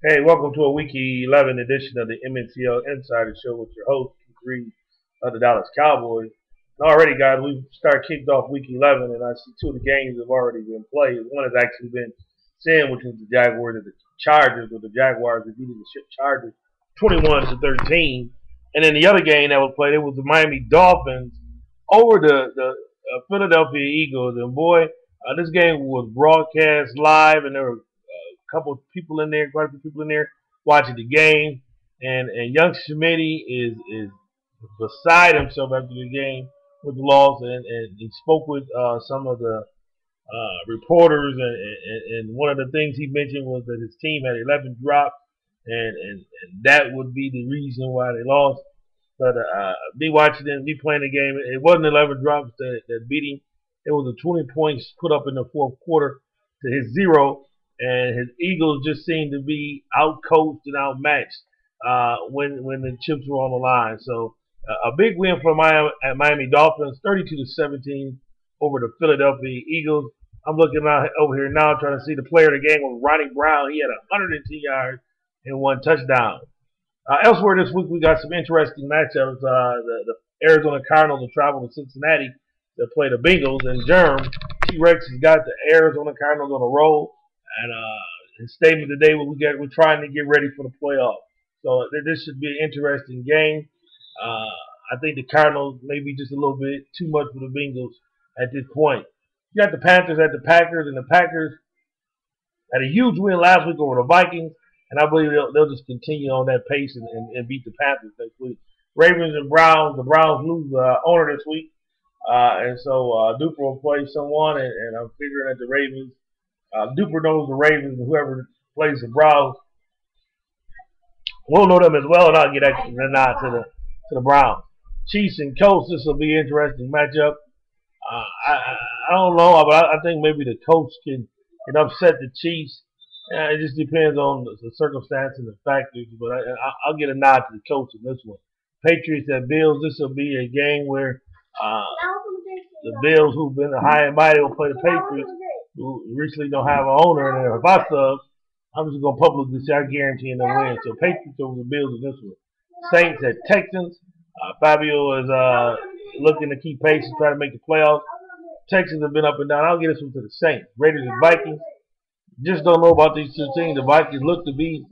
Hey, welcome to a Week 11 edition of the MNCL Insider Show with your host, Keith Reed of the Dallas Cowboys. And already, guys, we've started kicked off Week 11, and I see two of the games have already been played. One has actually been sent, which was the Jaguars and the Chargers, with the Jaguars defeating the Chargers 21-13. And then the other game that was played, it was the Miami Dolphins over the Philadelphia Eagles. And boy, this game was broadcast live, and there were couple of people in there, quite a few people in there watching the game. And young Schmitty is beside himself after the game with the loss, and he spoke with some of the reporters, and one of the things he mentioned was that his team had 11 drops, and that would be the reason why they lost. But me watching them, me playing the game, it wasn't 11 drops that beat him. It was a 20 points put up in the fourth quarter to his zero, and his Eagles just seemed to be outcoached and outmatched when the chips were on the line. So a big win for Miami Dolphins, 32-17 over the Philadelphia Eagles. I'm looking out over here now trying to see the player of the game was Ronnie Brown. He had 110 yards and one touchdown. Elsewhere this week, we got some interesting matchups. The Arizona Cardinals will travel to Cincinnati to play the Bengals, and Germ T-Rex has got the Arizona Cardinals on a roll. And his statement today, we're trying to get ready for the playoffs. So this should be an interesting game. I think the Cardinals may be just a little bit too much for the Bengals at this point. You got the Panthers at the Packers, and the Packers had a huge win last week over the Vikings, and I believe they'll just continue on that pace and beat the Panthers next week. Ravens and Browns, the Browns lose owner this week, and so Duper will play someone, and I'm figuring that the Ravens, Duper knows the Ravens, and whoever plays the Browns will know them as well, and I'll get extra nod to the Browns. Chiefs and Colts, this will be an interesting matchup. I don't know, but I think maybe the Colts can upset the Chiefs. It just depends on the circumstance and the factors, but I'll get a nod to the Colts in this one. Patriots at Bills, this will be a game where the Bills, who've been the high and mighty, will play the Patriots, who recently don't have an owner. And if I sub, I'm just going to publicly say I guarantee them win. So Patriots over the Bills in this one. Saints at Texans. Fabio is looking to keep pace and try to make the playoffs. Texans have been up and down. I'll get this one to the Saints. Raiders and Vikings. Just don't know about these two teams. The Vikings look to be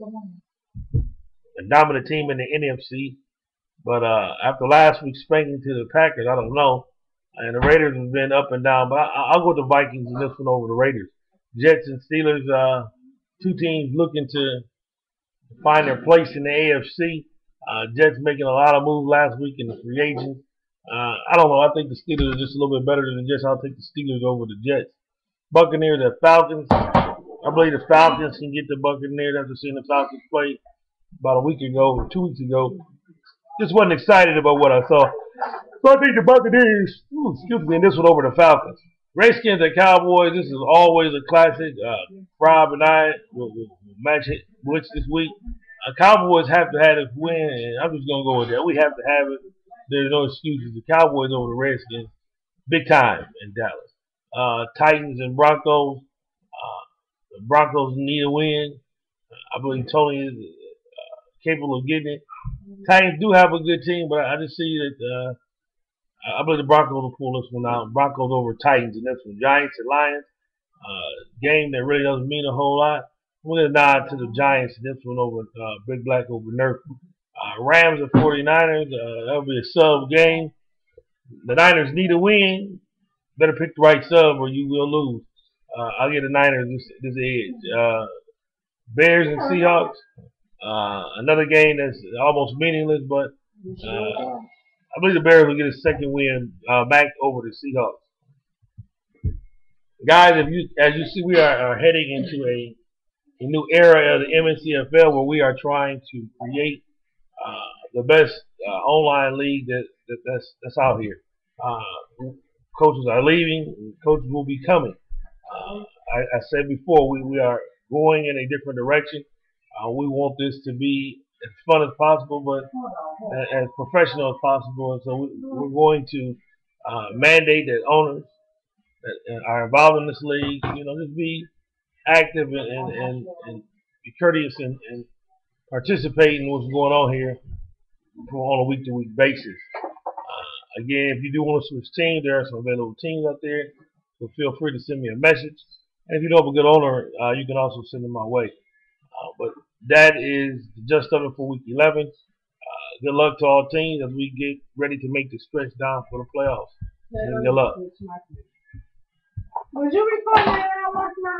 a dominant team in the NFC. But after last week's spanking to the Packers, I don't know. And the Raiders have been up and down. But I'll go with the Vikings in this one over the Raiders. Jets and Steelers, two teams looking to find their place in the AFC. Jets making a lot of moves last week in the free agents. I don't know. I think the Steelers are just a little bit better than the Jets. I'll take the Steelers over the Jets. Buccaneers at Falcons. I believe the Falcons can get the Buccaneers after seeing the Falcons play about a week ago or 2 weeks ago. Just wasn't excited about what I saw. So I think the Buccaneers, in this one over the Falcons. Redskins at Cowboys, this is always a classic. Rob and I will match it which this week. Cowboys have to have this win, and I'm just going to go with that. We have to have it. There's no excuses. The Cowboys over the Redskins, big time in Dallas. Titans and Broncos. The Broncos need a win. I believe Tony is capable of getting it. Titans do have a good team, but I just see that I believe the Broncos will pull this one out. Broncos over Titans in this one. Giants and Lions. Game that really doesn't mean a whole lot. We're going to nod to the Giants in this one over Big Black over Nerf. Rams and 49ers. That'll be a sub game. The Niners need a win. Better pick the right sub or you will lose. I'll get the Niners this edge. Bears and Seahawks. Another game that's almost meaningless, but I believe the Bears will get a second win back over the Seahawks. Guys, as you see, we are heading into a new era of the MNCFL where we are trying to create the best online league that's out here. Coaches are leaving, coaches will be coming. I said before, we are going in a different direction. We want this to be as fun as possible, but as professional as possible. And so we're going to mandate that owners that are involved in this league, just be active and be courteous and participate in what's going on here on a week-to-week basis. Again, if you do want to switch teams, there are some available teams out there, so feel free to send me a message. And if you know of a good owner, you can also send them my way. But that is the gist of it for week 11. Good luck to all teams as we get ready to make the stretch down for the playoffs. And good luck. Was you recording that when I watched my